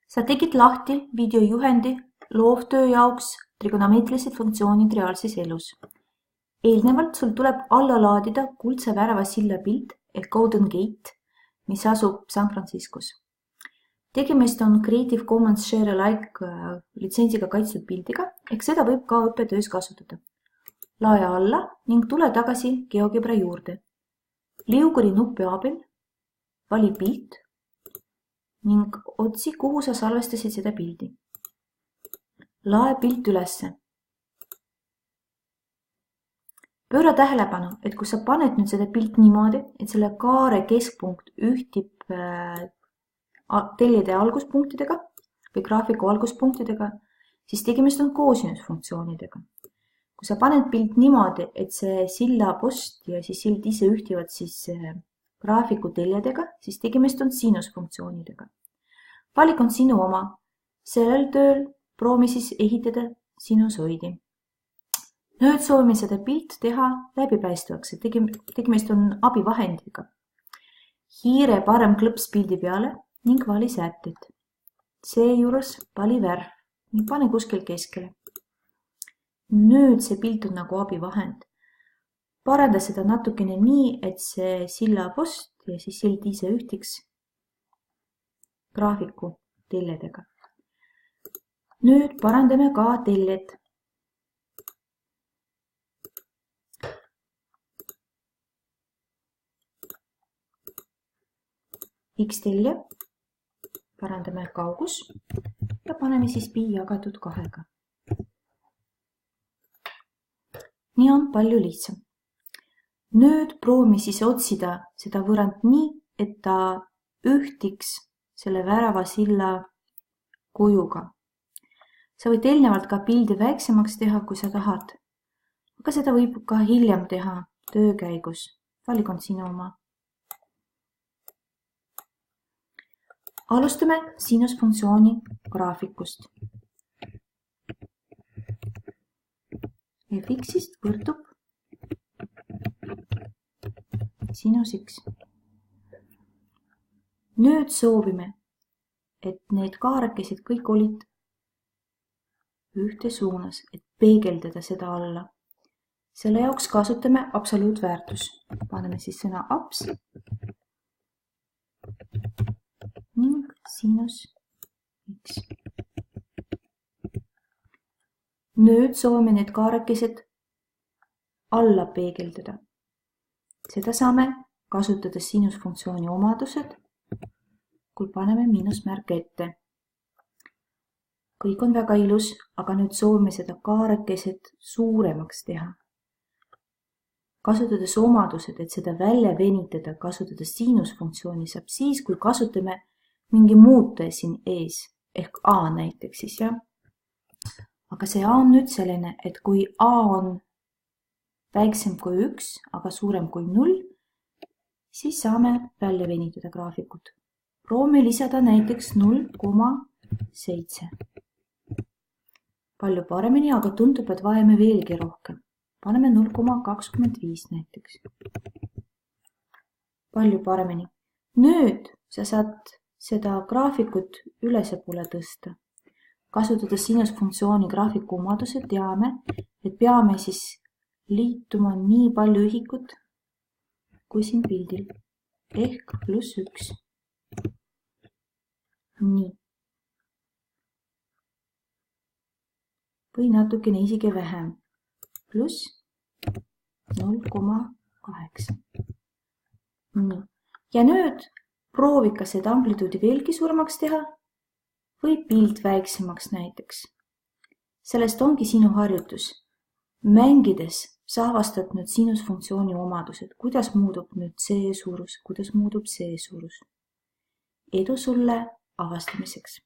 Sa tegid lahti videojuhendi loovtöö jaoks trigonomeetrilised funktsioonid reaalses elus. Eelnevalt sul tuleb alla laadida kuldse värava silla pilt ehk Golden Gate, mis asub San Franciscos. Tegemist on Creative Commons Share Alike litsensiga kaitstud pildiga, ehk seda võib ka õppetöös kasutada. Lae alla ning tule tagasi GeoGebra juurde. Liuguri nuppi abil, vali pilt ning otsi, kuhu sa salvestasid seda pildi. Lae pilt ülesse. Pööra tähelepanu, et kui sa paned nüüd seda pilt niimoodi, et selle kaare keskpunkt ühtib tellide alguspunktidega või graafiku alguspunktidega, siis tegemist on koosinusfunktsioonidega. Kui sa paned pilt niimoodi, et see silla post ja siis sild ise ühtivad siis graafiku teljedega, siis tegemist on sinusfunktsioonidega. Valik on sinu oma. Sellel tööl proovi siis ehitada sinusoidi. Nüüd soovime seda pilt teha läbipaistvaks, et tegemist on abivahendiga. Hiire parem klõps pildi peale ning vali sätted. Seejuures vali värv ning pane kuskil keskele. Nüüd see pilt on nagu abivahend. Paranda seda natukene nii, et see silla post ja siis sild ise ühtiks graafiku teljedega. Nüüd parandame ka teljed. X telje, parandame kaugus ja paneme siis pi jagatud 2-ga. Nii on palju lihtsam. Nüüd proovime siis otsida seda võrrand nii, et ta ühtiks selle värava silla kujuga. Sa võid eelnevalt ka pildi väiksemaks teha, kui sa tahad. Aga seda võib ka hiljem teha töö käigus. Valik on sinu oma. Alustame sinusfunktsiooni graafikust. Fxist võrdub sinus x. Nüüd soovime, et need kaarekesed kõik olid ühte suunas, et peegeldada seda alla. Selle jaoks kasutame absoluutväärtus. Paneme siis sõna abs ning sinus x. Nüüd soovime need kaarekesed alla peegeldada. Seda saame kasutada sinusfunktsiooni omadused, kui paneme miinusmärk ette. Kõik on väga ilus, aga nüüd soovime seda kaarekeset suuremaks teha. Kasutades omadused, et seda välja venitada, kasutades sinusfunktsiooni saab siis, kui kasutame mingi muutuja siin ees, ehk a näiteks siis, jah. Aga see a on nüüd selline, et kui a on väiksem kui 1, aga suurem kui 0, siis saame välja venitada graafikut. Proovime lisada näiteks 0,7. Palju paremini, aga tundub, et vajame veelgi rohkem. Paneme 0,25 näiteks. Palju paremini. Nüüd sa saad seda graafikut ülespoole tõsta. Kasutades sinusfunktsiooni graafiku omadused teame, et peame siis liituma nii palju ühikut kui siin pildil, ehk +1. Nii. Või natukene isegi vähem, +0,8. Nii. Ja nüüd proovi ka seda amplituudi veelgi suuremaks teha või pilt väiksemaks näiteks. Sellest ongi sinu harjutus. Mängides sa avastad nüüd sinusfunktsiooni omadused, kuidas muudub nüüd see suurus, kuidas muudub see suurus. Edu sulle avastamiseks!